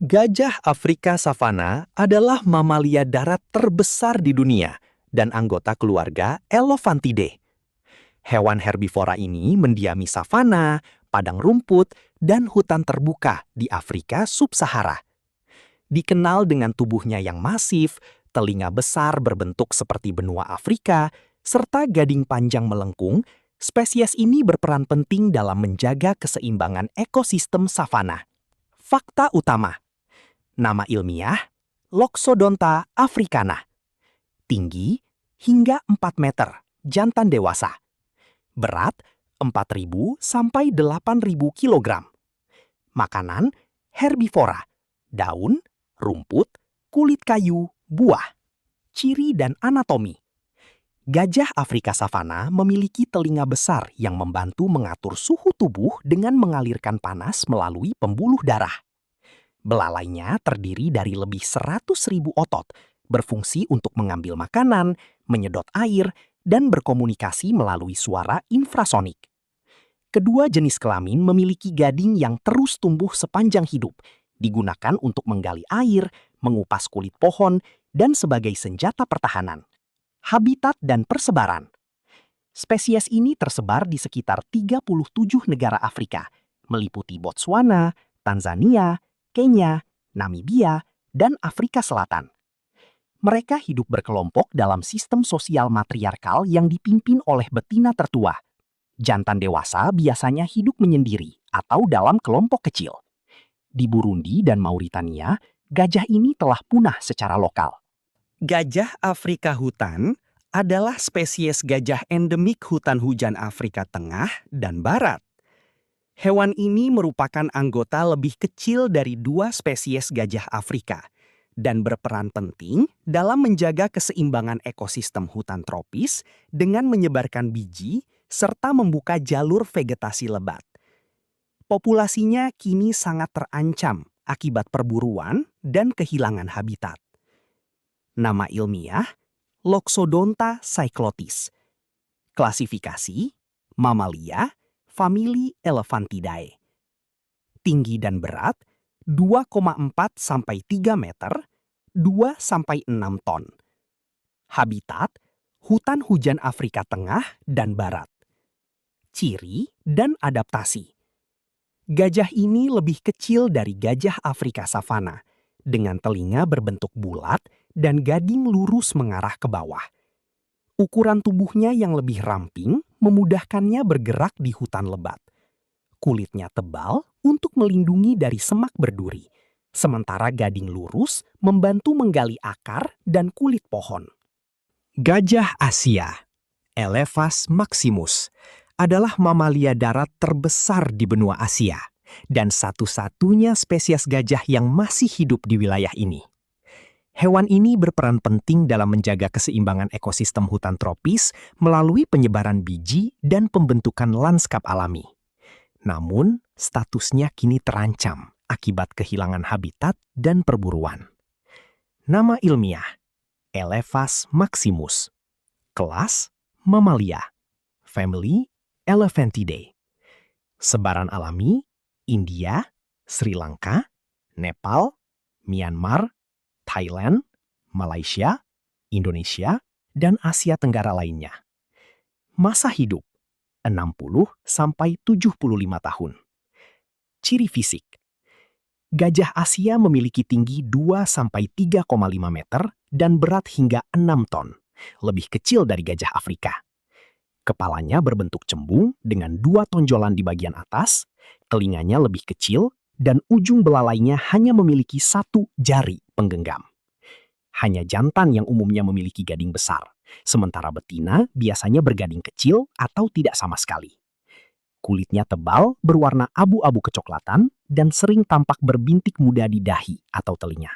Gajah Afrika savana adalah mamalia darat terbesar di dunia dan anggota keluarga Elephantidae. Hewan herbivora ini mendiami savana, padang rumput, dan hutan terbuka di Afrika sub-Sahara. Dikenal dengan tubuhnya yang masif, telinga besar berbentuk seperti benua Afrika, serta gading panjang melengkung, spesies ini berperan penting dalam menjaga keseimbangan ekosistem savana. Fakta utama. Nama ilmiah, Loxodonta africana. Tinggi hingga 4 meter, jantan dewasa. Berat 4.000 sampai 8.000 kilogram. Makanan, herbivora, daun, rumput, kulit kayu, buah. Ciri dan anatomi. Gajah Afrika savana memiliki telinga besar yang membantu mengatur suhu tubuh dengan mengalirkan panas melalui pembuluh darah. Belalainya terdiri dari lebih 100.000 otot, berfungsi untuk mengambil makanan, menyedot air, dan berkomunikasi melalui suara infrasonik. Kedua jenis kelamin memiliki gading yang terus tumbuh sepanjang hidup, digunakan untuk menggali air, mengupas kulit pohon, dan sebagai senjata pertahanan. Habitat dan persebaran. Spesies ini tersebar di sekitar 37 negara Afrika, meliputi Botswana, Tanzania, Kenya, Namibia, dan Afrika Selatan. Mereka hidup berkelompok dalam sistem sosial matriarkal yang dipimpin oleh betina tertua. Jantan dewasa biasanya hidup menyendiri atau dalam kelompok kecil. Di Burundi dan Mauritania, gajah ini telah punah secara lokal. Gajah Afrika hutan adalah spesies gajah endemik hutan hujan Afrika Tengah dan Barat. Hewan ini merupakan anggota lebih kecil dari 2 spesies gajah Afrika dan berperan penting dalam menjaga keseimbangan ekosistem hutan tropis dengan menyebarkan biji serta membuka jalur vegetasi lebat. Populasinya kini sangat terancam akibat perburuan dan kehilangan habitat. Nama ilmiah, Loxodonta cyclotis. Klasifikasi, mamalia, famili Elephantidae. Tinggi dan berat 2,4 sampai 3 meter, 2 sampai 6 ton. Habitat, hutan hujan Afrika Tengah dan Barat. Ciri dan adaptasi. Gajah ini lebih kecil dari gajah Afrika savana, dengan telinga berbentuk bulat dan gading lurus mengarah ke bawah. Ukuran tubuhnya yang lebih ramping memudahkannya bergerak di hutan lebat. Kulitnya tebal untuk melindungi dari semak berduri, sementara gading lurus membantu menggali akar dan kulit pohon. Gajah Asia, Elephas maximus, adalah mamalia darat terbesar di benua Asia dan satu-satunya spesies gajah yang masih hidup di wilayah ini. Hewan ini berperan penting dalam menjaga keseimbangan ekosistem hutan tropis melalui penyebaran biji dan pembentukan lanskap alami. Namun, statusnya kini terancam akibat kehilangan habitat dan perburuan. Nama ilmiah, Elephas maximus. Kelas, mamalia. Family, Elephantidae. Sebaran alami, India, Sri Lanka, Nepal, Myanmar, Thailand, Malaysia, Indonesia, dan Asia Tenggara lainnya. Masa hidup 60 sampai 75 tahun. Ciri fisik. Gajah Asia memiliki tinggi 2 sampai 3,5 meter dan berat hingga 6 ton, lebih kecil dari gajah Afrika. Kepalanya berbentuk cembung dengan 2 tonjolan di bagian atas, telinganya lebih kecil, dan ujung belalainya hanya memiliki 1 jari penggenggam. Hanya jantan yang umumnya memiliki gading besar, sementara betina biasanya bergading kecil atau tidak sama sekali. Kulitnya tebal, berwarna abu-abu kecoklatan, dan sering tampak berbintik muda di dahi atau telinga.